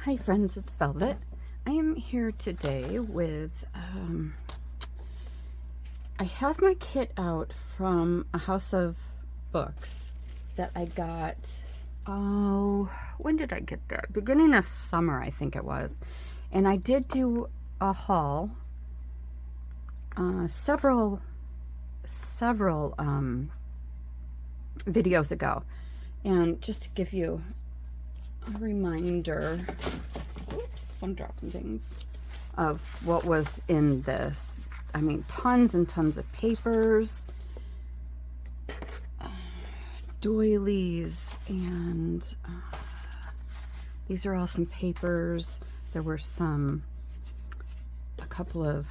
Hi friends, it's Velvet. I am here today with, I have my kit out from a house of books that I got, oh, when did I get that? Beginning of summer, I think it was. And I did do a haul, several videos ago. And just to give you a reminder, oops, I'm dropping things, of what was in this. I mean, tons and tons of papers, doilies, and these are all some papers. There were a couple of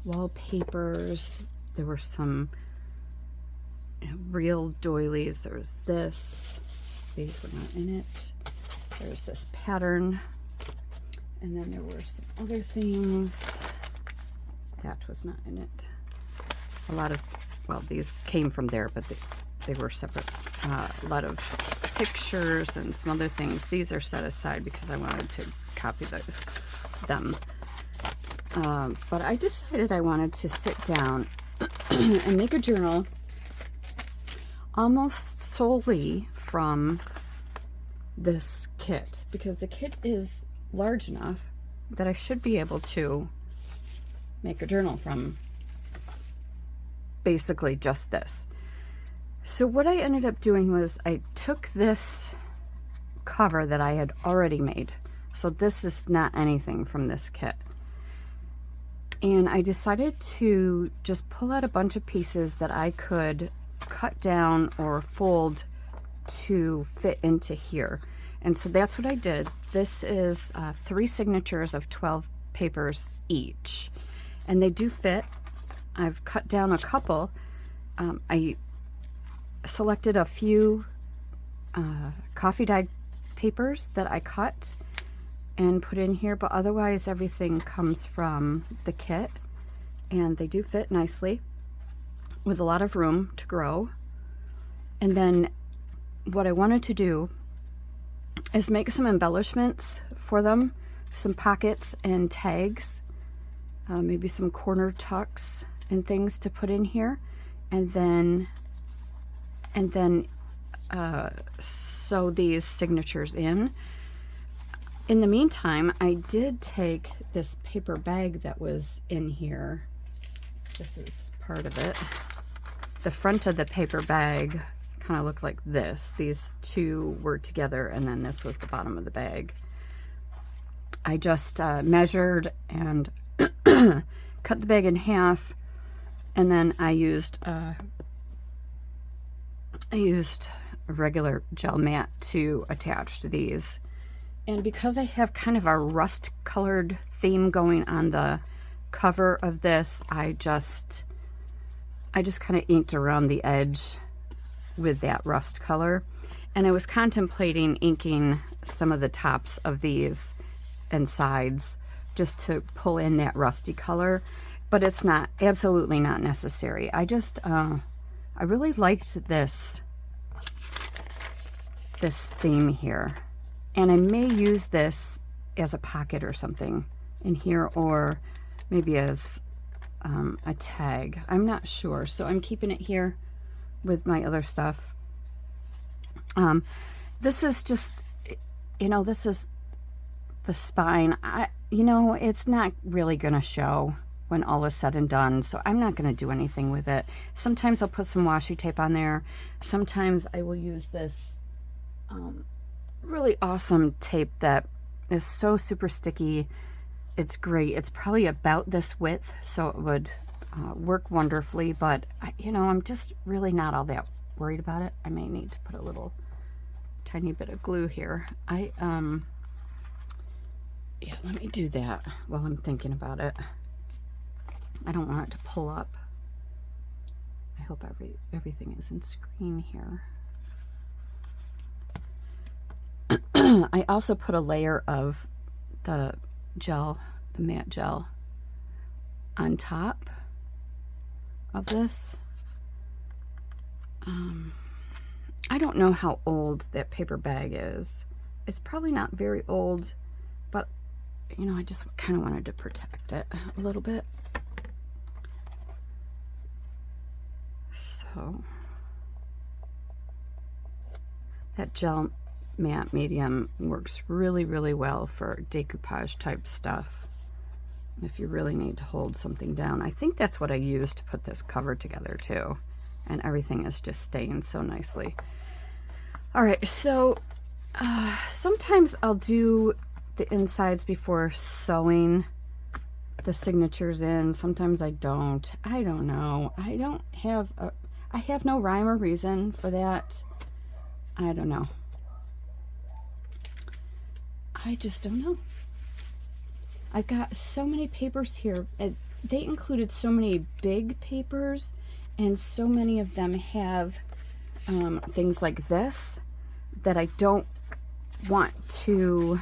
wallpapers. There were some real doilies. There was this. These were not in it. There's this pattern. And then there were some other things. That was not in it. A lot of, well, these came from there, but they were separate. A lot of pictures and some other things. These are set aside because I wanted to copy them. But I decided I wanted to sit down and make a journal almost solely from this kit, because the kit is large enough that I should be able to make a journal from basically just this. So what I ended up doing was I took this cover that I had already made. So this is not anything from this kit. And I decided to just pull out a bunch of pieces that I could cut down or fold to fit into here. And so that's what I did. This is 3 signatures of 12 papers each. And they do fit. I've cut down a couple. I selected a few coffee dyed papers that I cut and put in here, but otherwise everything comes from the kit, and they do fit nicely with a lot of room to grow. And then what I wanted to do is make some embellishments for them, some pockets and tags, maybe some corner tucks and things to put in here, and then sew these signatures in. In the meantime, I did take this paper bag that was in here. This is part of it. The front of the paper bag kind of looked like this. These two were together, and then this was the bottom of the bag. I just measured and cut the bag in half, and then I used a regular gel mat to attach to these. And because I have kind of a rust colored theme going on the cover of this, I just kind of inked around the edge with that rust color. And I was contemplating inking some of the tops of these and sides just to pull in that rusty color, but it's not, absolutely not necessary. I really liked this theme here. And I may use this as a pocket or something in here, or maybe as a tag. I'm not sure. So I'm keeping it here with my other stuff. This is just, this is the spine. It's not really going to show when all is said and done, so I'm not going to do anything with it. Sometimes I'll put some washi tape on there. Sometimes I will use this really awesome tape that is so super sticky. It's great. It's probably about this width, so it would work wonderfully, but I'm just really not all that worried about it. I may need to put a little tiny bit of glue here. Yeah, let me do that while I'm thinking about it. I don't want it to pull up. I hope everything is in screen here. I also put a layer of the matte gel on top of this. I don't know how old that paper bag is. It's probably not very old. but you know, I just kind of wanted to protect it a little bit. So that gel matte medium works really, really well for decoupage type stuff. If you really need to hold something down. I think that's what I used to put this cover together too. And everything is just staying so nicely. All right, so sometimes I'll do the insides before sewing the signatures in. Sometimes I don't. I don't know. I have no rhyme or reason for that. I don't know. I just don't know. I've got so many papers here. They included so many big papers, and so many of them have things like this that I don't want to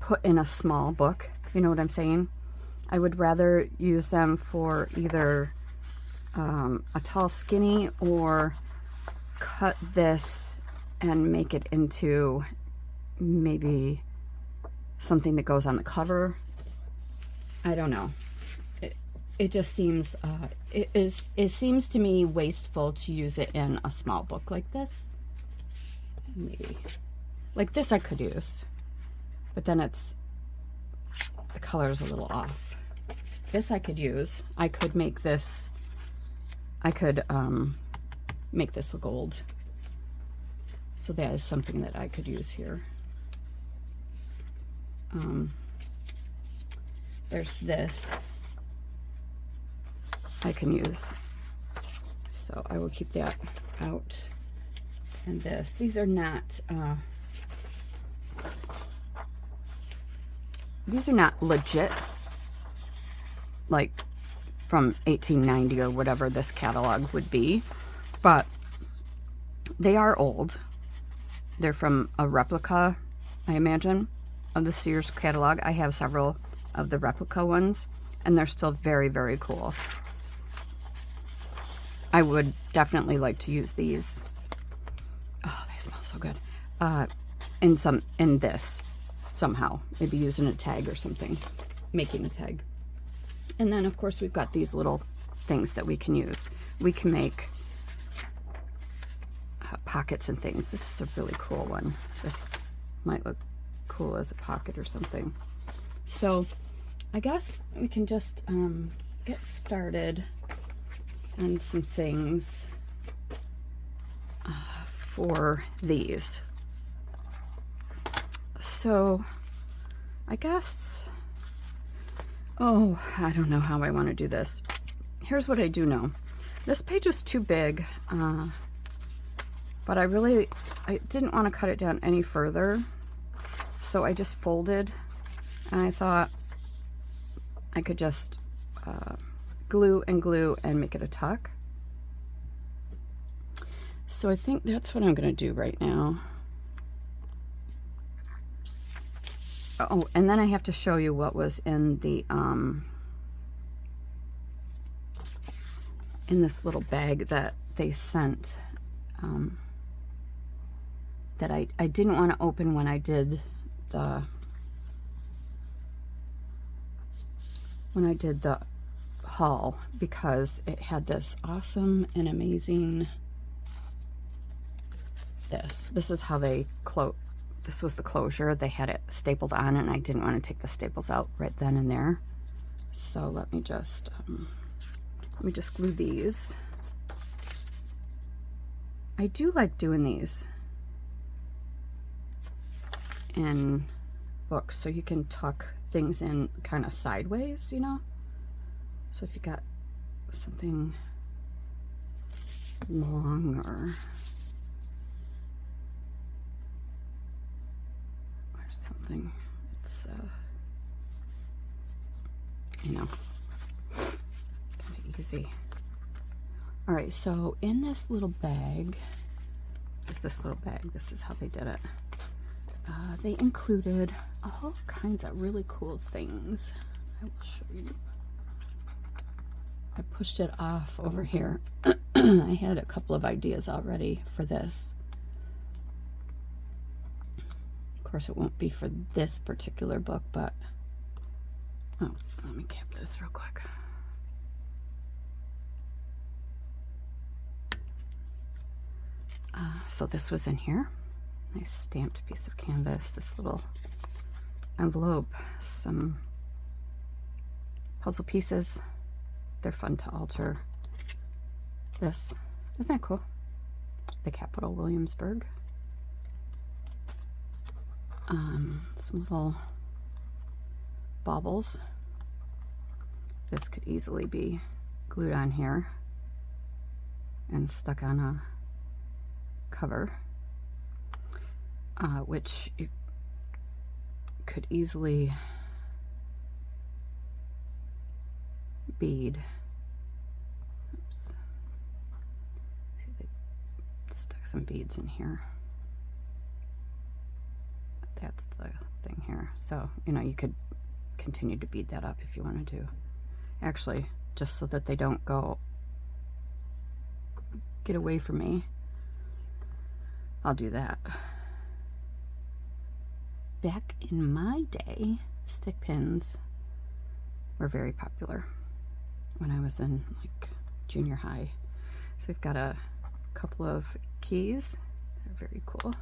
put in a small book. You know what I'm saying? I would rather use them for either a tall skinny, or cut this and make it into maybe something that goes on the cover. I don't know. It just seems it seems to me wasteful to use it in a small book like this. Maybe like this I could use, but then the color is a little off. This I could use. I could make this. I could make this gold. So that is something that I could use here. There's this I can use. So I will keep that out. And this. These are not legit, like from 1890 or whatever this catalog would be, but they are old. They're from a replica, I imagine, of the Sears catalog. I have several of the replica ones, and they're still very, very cool. I would definitely like to use these. Oh, they smell so good. In this somehow, maybe using a tag or something, making a tag. And then of course we've got these little things that we can use. We can make pockets and things. This is a really cool one. This might look cool as a pocket or something. So I guess we can just get started on some things for these. So I guess, oh, I don't know how I want to do this. Here's what I do know. This page was too big, but I didn't want to cut it down any further. So I just folded, and I thought I could just glue and make it a tuck. So I think that's what I'm going to do right now. Oh, and then I have to show you what was in the in this little bag that they sent, that I didn't want to open when I did the haul, because it had this awesome and amazing this is how they this was the closure. They had it stapled on, and I didn't want to take the staples out right then and there. So let me just glue these. I do like doing these in books, so you can tuck things in kind of sideways, you know. So if you got something long or something, it's you know, kind of easy. All right, so in this little bag this is how they did it. They included all kinds of really cool things. I will show you. I pushed it off over here. I had a couple of ideas already for this. Of course, it won't be for this particular book, but oh, let me cap this real quick. So this was in here. Nice stamped piece of canvas, this little envelope, some puzzle pieces. They're fun to alter. This, isn't that cool? The Capital Williamsburg. Some little baubles. This could easily be glued on here and stuck on a cover, which you could easily bead. Oops. See, they stuck some beads in here. That's the thing here. So, you know, you could continue to bead that up if you wanted to. Actually, just so that they don't get away from me, I'll do that. Back in my day, stick pins were very popular when I was in like junior high. So we've got a couple of keys. They're very cool.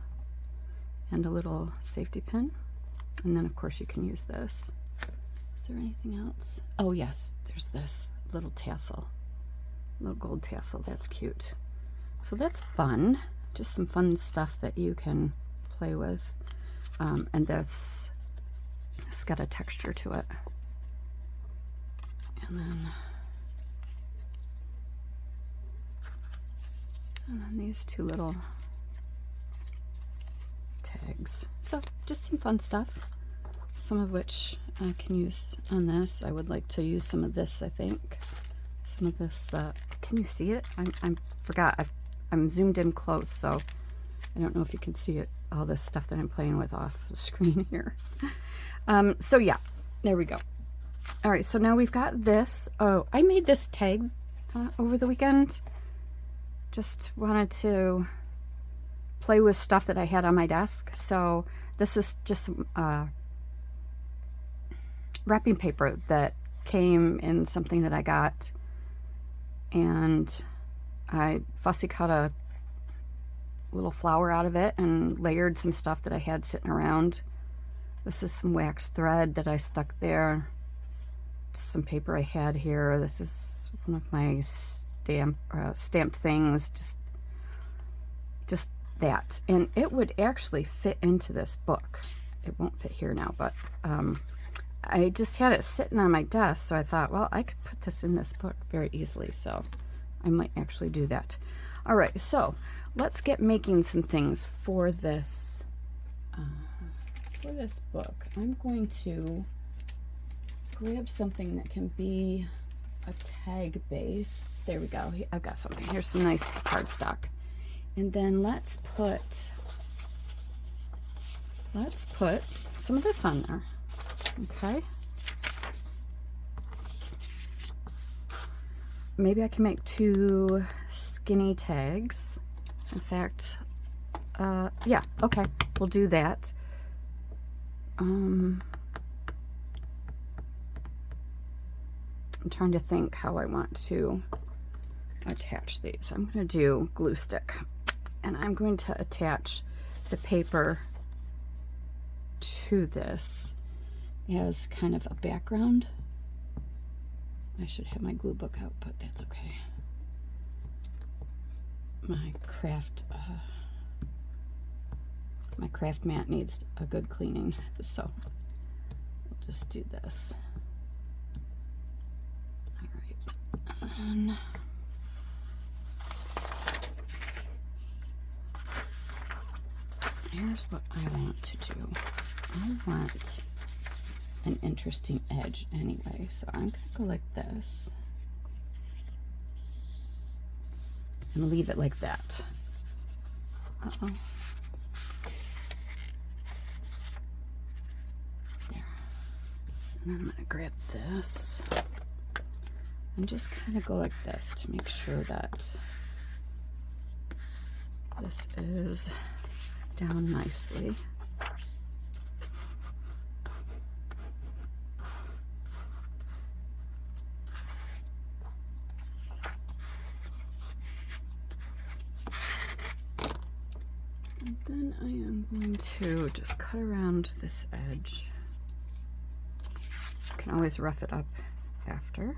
And a little safety pin. And then of course you can use this. Is there anything else? Oh yes, there's this little tassel. Little gold tassel, that's cute. So that's fun. Just some fun stuff that you can play with. And it's got a texture to it. And then these two little tags. So just some fun stuff, some of which I can use on this. I would like to use some of this, I think. Some of this, can you see it? I forgot, I'm zoomed in close, so I don't know if you can see it, all this stuff that I'm playing with off the screen here. So yeah, there we go. All right, so now we've got this. Oh, I made this tag over the weekend. Just wanted to play with stuff that I had on my desk. So this is just some wrapping paper that came in something that I got, and I fussy cut a little flower out of it and layered some stuff that I had sitting around. This is some wax thread that I stuck there. Some paper I had here. This is one of my stamped things. Just that, and it would actually fit into this book. It won't fit here now, but I just had it sitting on my desk, so I thought, well, I could put this in this book very easily, so I might actually do that. All right, so let's get making some things for this book. I'm going to grab something that can be a tag base. There we go. I've got something. Here's some nice cardstock. And then let's put some of this on there. Okay. Maybe I can make 2 skinny tags. In fact, yeah, okay, we'll do that. I'm trying to think how I want to attach these. I'm going to do glue stick, and I'm going to attach the paper to this as kind of a background. I should have my glue book out, but that's okay. My craft mat needs a good cleaning, so we'll just do this. All right. And here's what I want to do. I want an interesting edge anyway, so I'm gonna go like this and leave it like that. Uh-oh. There. And then I'm gonna grab this and just kind of go like this to make sure that this is down nicely. And then I am going to just cut around this edge. I can always rough it up after.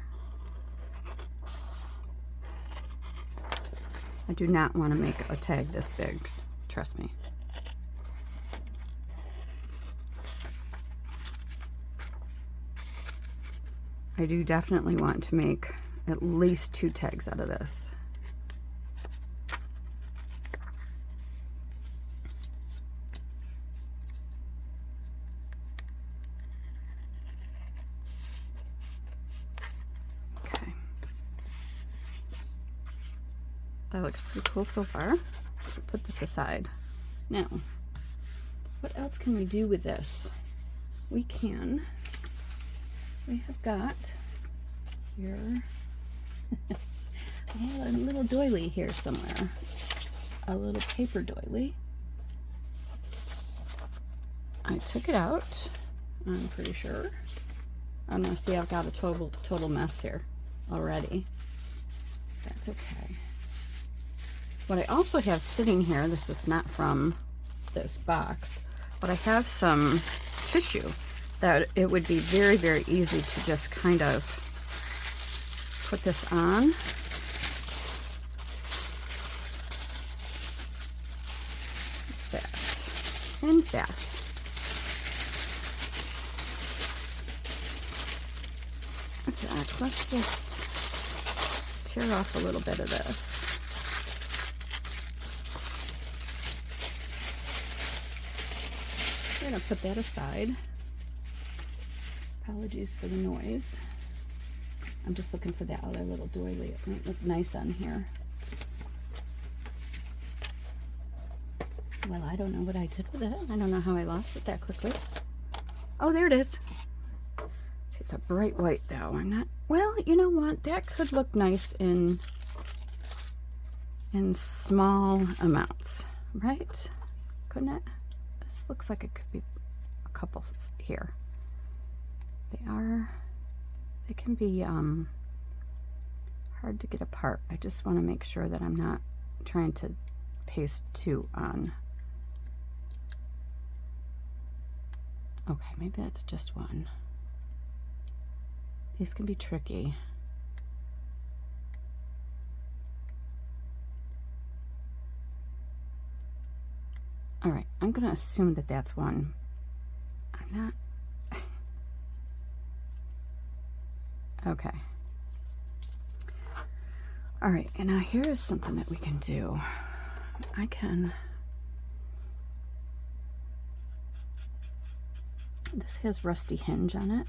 I do not want to make a tag this big, trust me. I do definitely want to make at least 2 tags out of this. Okay. That looks pretty cool so far. So put this aside. Now, what else can we do with this? We have got here a little doily here somewhere. A little paper doily. I took it out, I'm pretty sure. I'm gonna see I've got a total mess here already. That's okay. What I also have sitting here, this is not from this box, but I have some tissue that it would be very, very easy to just kind of put this on. That and that. Okay, let's just tear off a little bit of this. I'm gonna put that aside. Apologies for the noise. I'm just looking for that other little doily. It might look nice on here. Well, I don't know what I did with it. I don't know how I lost it that quickly. Oh, there it is. See, it's a bright white though. I'm not, well, you know what? That could look nice in small amounts, right? Couldn't it? This looks like it could be a couple here. They can be hard to get apart. I just want to make sure that I'm not trying to paste 2 on. Okay, maybe that's just 1. These can be tricky. All right, I'm gonna assume that that's 1. I'm not. Okay. All right, and now here is something that we can do. I can, this has rusty hinge on it.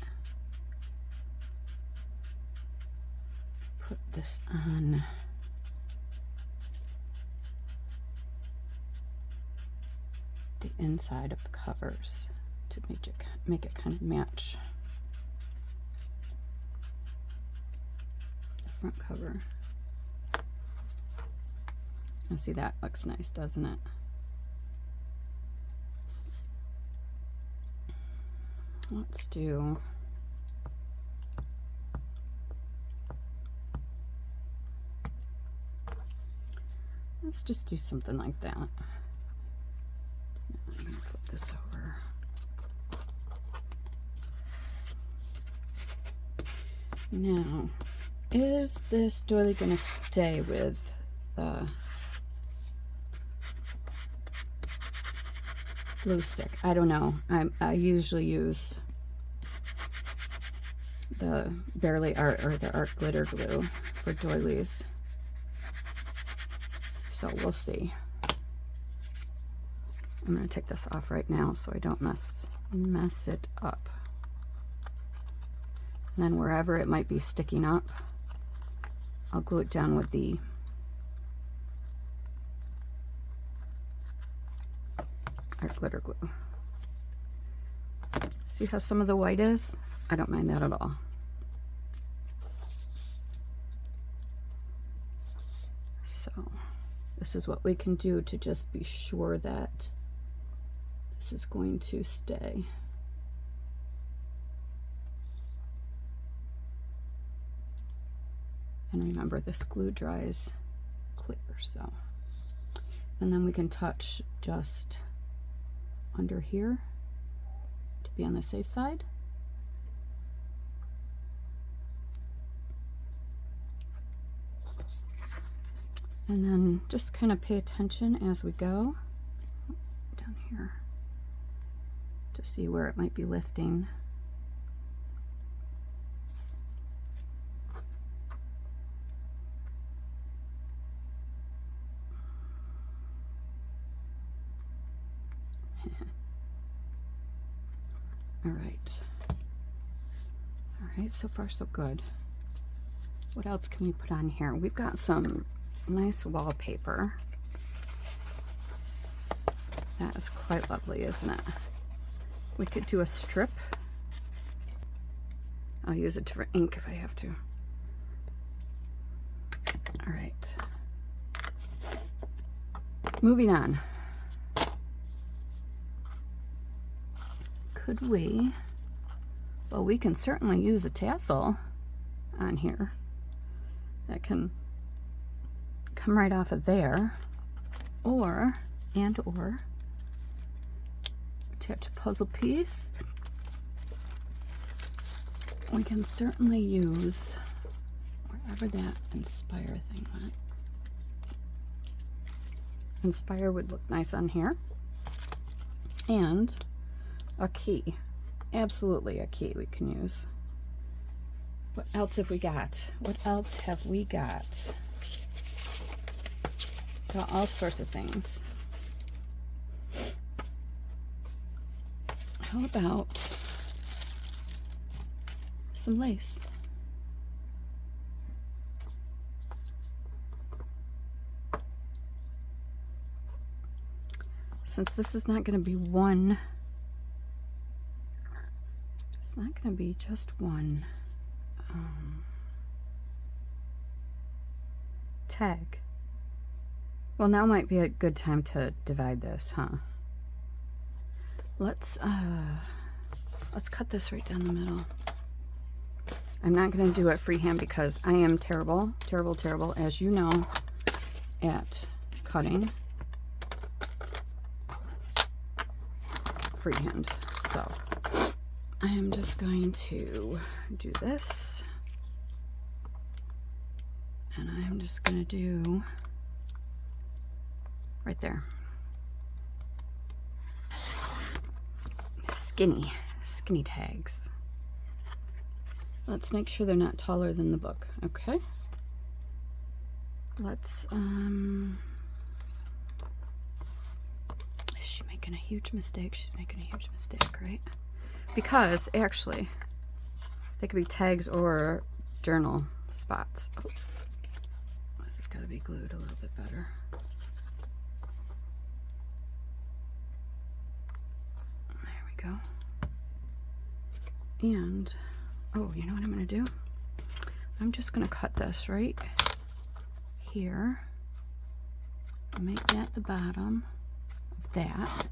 Put this on the inside of the covers to make it kind of match the front cover. I see, that looks nice, doesn't it? Let's just do something like that. I'm gonna flip this over. Now, is this doily gonna stay with the glue stick? I don't know. I usually use the Barely Art or the Art Glitter Glue for doilies. So we'll see. I'm going to take this off right now so I don't mess it up. And then wherever it might be sticking up, I'll glue it down with the Art Glitter Glue. See how some of the white is? I don't mind that at all. So this is what we can do to just be sure that this is going to stay. And remember, this glue dries clear, so. And then we can touch just under here to be on the safe side. And then just kind of pay attention as we go down here to see where it might be lifting. All right. All right, so far so good. What else can we put on here? We've got some nice wallpaper. That is quite lovely, isn't it? We could do a strip. I'll use it for ink if I have to. All right. Moving on. Could we? Well, we can certainly use a tassel on here. That can come right off of there. Or attach a puzzle piece. We can certainly use wherever that Inspire thing went. Inspire would look nice on here. And a key. Absolutely a key we can use. What else have we got? What else have we got? Got all sorts of things. How about some lace? Since this is not going to be one, it's not going to be just one tag. Well, now might be a good time to divide this, huh? Let's cut this right down the middle. I'm not going to do it freehand because I am terrible, as you know, at cutting freehand. So I am just going to do this, and I'm just going to do right there. Skinny tags. Let's make sure they're not taller than the book. Okay. Let's is she making a huge mistake? She's making a huge mistake, right? Because actually they could be tags or journal spots. Oh, this has got to be glued a little bit better. There we go. And oh, you know what I'm going to do? I'm just going to cut this right here. Make that the bottom of that.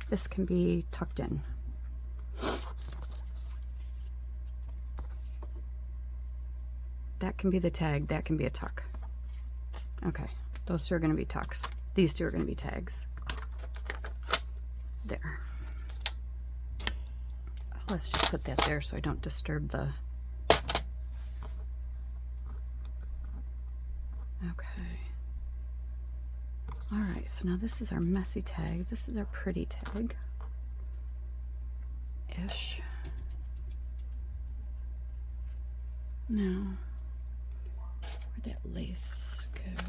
This can be tucked in. That can be the tag. That can be a tuck. Okay, those two are going to be tucks. These two are going to be tags. There. Let's just put that there so I don't disturb the... Okay. Alright, so now this is our messy tag. This is our pretty tag. Ish. Now, where'd that lace go?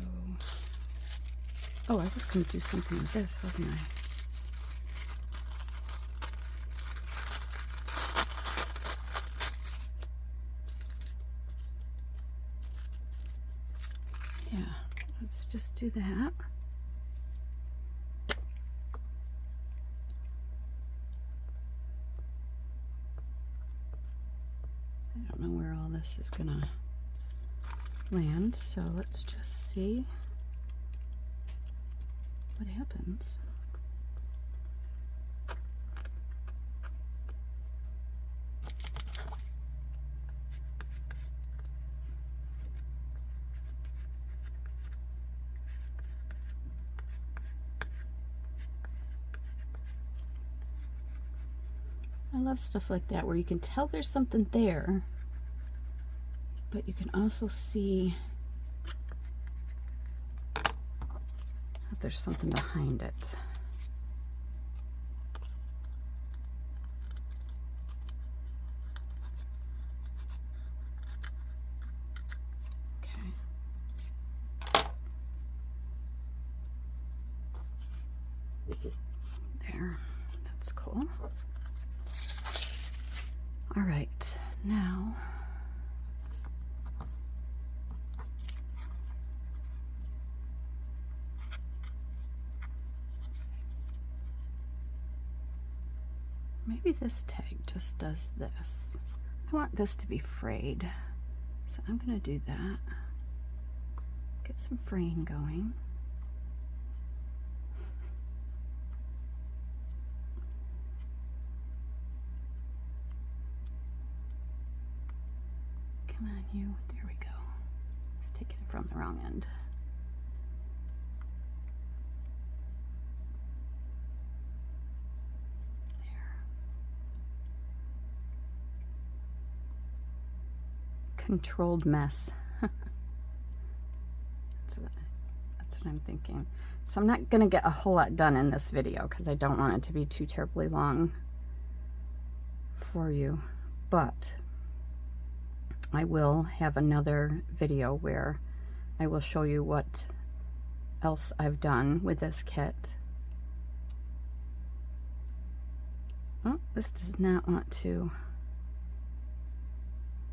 Oh, I was going to do something with this, wasn't I? Yeah, let's just do that. I don't know where all this is gonna land, so let's just see what happens. I love stuff like that where you can tell there's something there, but you can also see that there's something behind it. There, that's cool. All right, now maybe this tag just does this. I want this to be frayed, so I'm gonna do that. Get some fraying going. Come on, you. There we go. It's taking it from the wrong end. There. Controlled mess. That's what I'm thinking. So I'm not going to get a whole lot done in this video because I don't want it to be too terribly long for you. But I will have another video where I will show you what else I've done with this kit. Oh, this does not want to.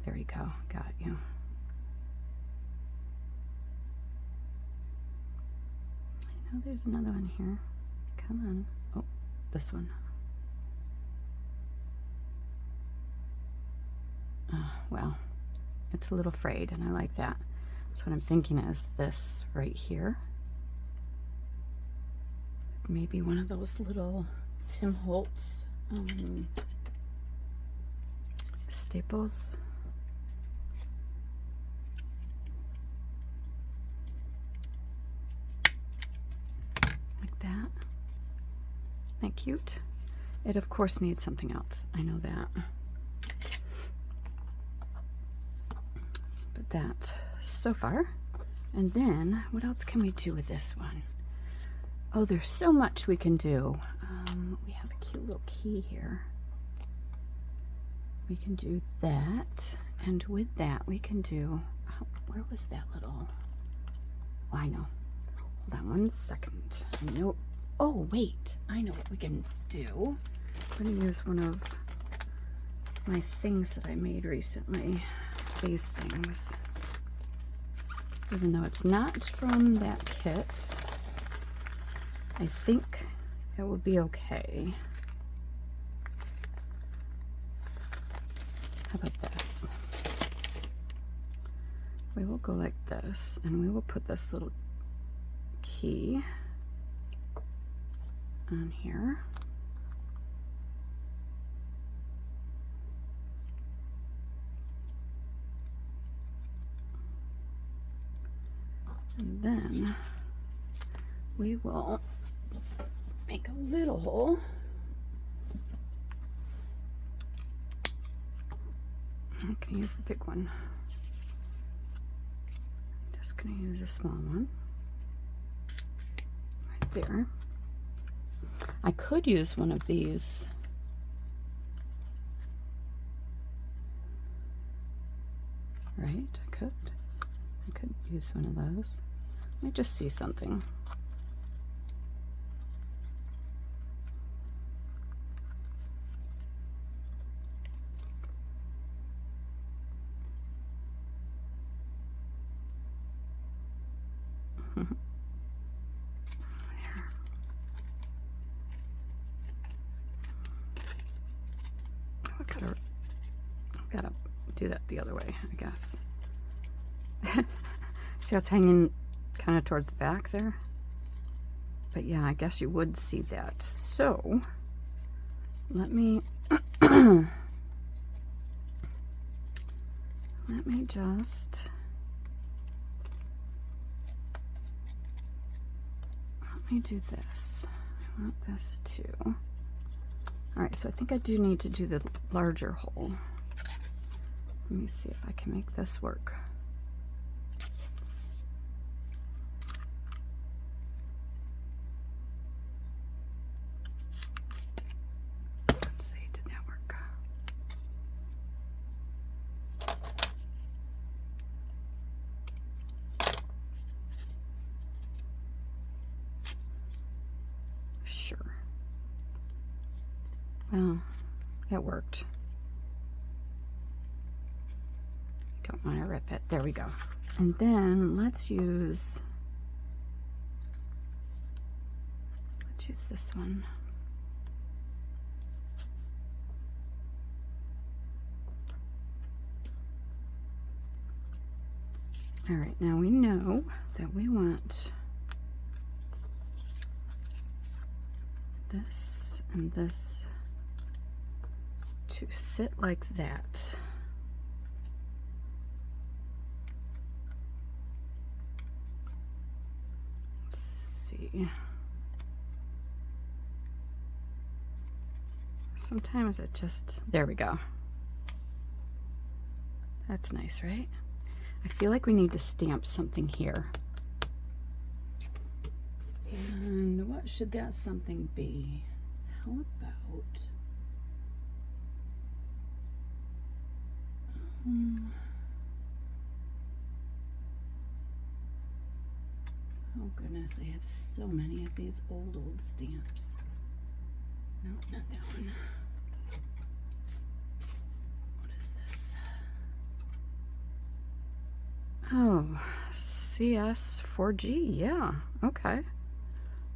There we go. Got you. I know there's another one here. Come on. Oh, this one. Oh, well. It's a little frayed, and I like that. So what I'm thinking is this right here. Maybe one of those little Tim Holtz staples. Like that. Isn't that cute? It of course needs something else. I know that. But that so far. And then what else can we do with this one? Oh, there's so much we can do. We have a cute little key here. We can do that, and with that we can do, oh, where was that little, oh, I know. Hold on 1 second. I know, oh wait, I know what we can do. I'm gonna use one of my things that I made recently. These things, even though it's not from that kit, I think it will be okay. How about this? We will go like this, and we will put this little key on here. And then we will make a little hole. I'm going to use the big one. I'm just going to use a small one right there. I could use one of these. Right? I could use one of those. Let me just see something. I've got to do that the other way, I guess. See how it's hanging kind of towards the back there? But yeah, I guess you would see that. So let me let me just do this. I want this too. All right, so I think I do need to do the larger hole. Let me see if I can make this work. Let's see, did that work? Sure. Well, it worked. Don't want to rip it. There we go. And then let's use this one. All right, now we know that we want this and this to sit like that. Let's see. Sometimes it just, there we go. That's nice, right? I feel like we need to stamp something here. And what should that something be? How about, oh goodness, I have so many of these old stamps. No, not that one. What is this? Oh, CS4G, yeah, okay.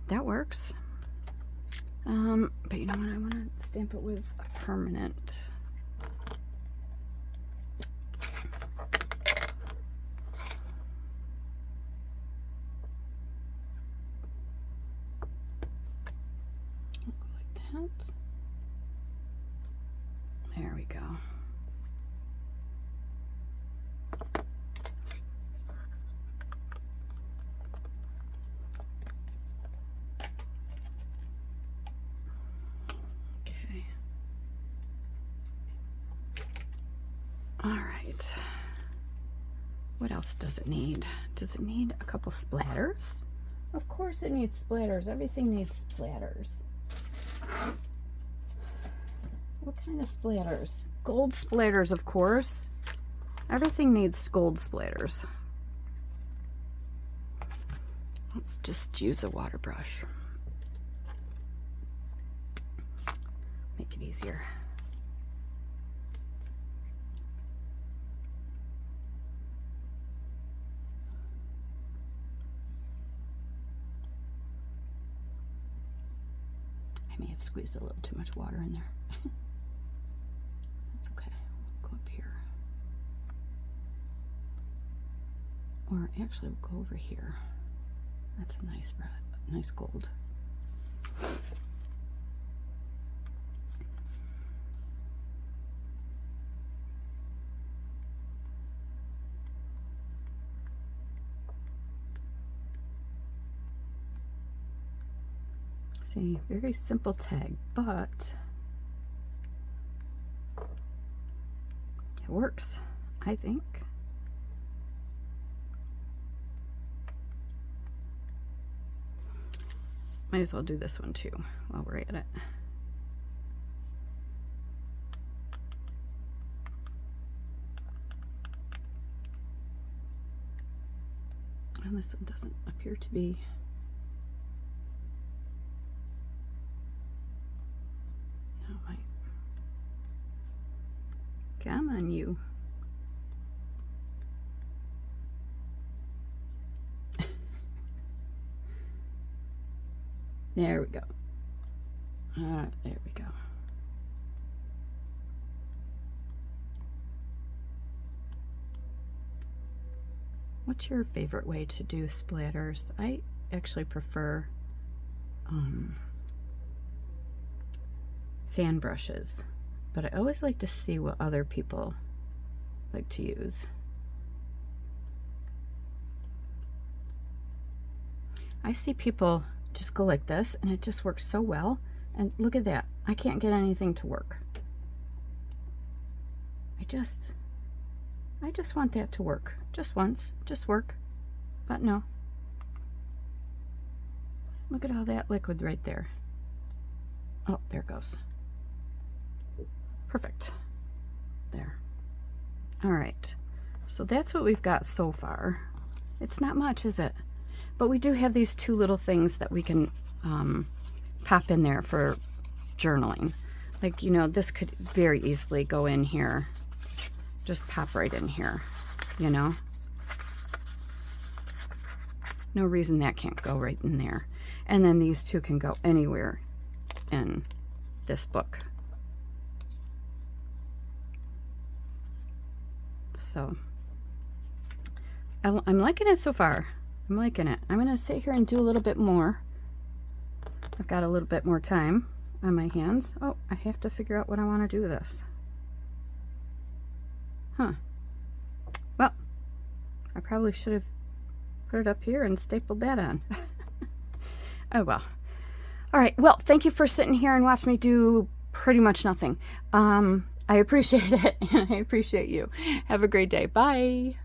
That works. But you know what, I want to stamp it with a permanent. Like that. There we go. All right, what else does it need? Does it need a couple splatters? Of course it needs splatters. Everything needs splatters. What kind of splatters? Gold splatters, of course. Everything needs gold splatters. Let's just use a water brush. Make it easier. I may have squeezed a little too much water in there. That's okay. Go up here. Or actually, we'll go over here. That's a nice red, nice gold. See, very simple tag, but it works, I think. Might as well do this one too while we're at it. And this one doesn't appear to be. No, wait. Come on, you. There we go. There we go. What's your favorite way to do splatters? I actually prefer fan brushes, but I always like to see what other people like to use. I see people just go like this and it just works so well, and look at that. I can't get anything to work. I just want that to work. Just once. Just work. But no. Look at all that liquid right there. Oh, there it goes. Perfect. There. All right. So that's what we've got so far. It's not much, is it? But we do have these two little things that we can pop in there for journaling. Like, you know, this could very easily go in here. Just pop right in here, you know? No reason that can't go right in there. And then these two can go anywhere in this book. So, I'm liking it so far. I'm liking it. I'm going to sit here and do a little bit more. I've got a little bit more time on my hands. Oh, I have to figure out what I want to do with this. Huh. Well, I probably should have put it up here and stapled that on. Oh, well. All right. Well, thank you for sitting here and watching me do pretty much nothing. I appreciate it, and I appreciate you. Have a great day. Bye.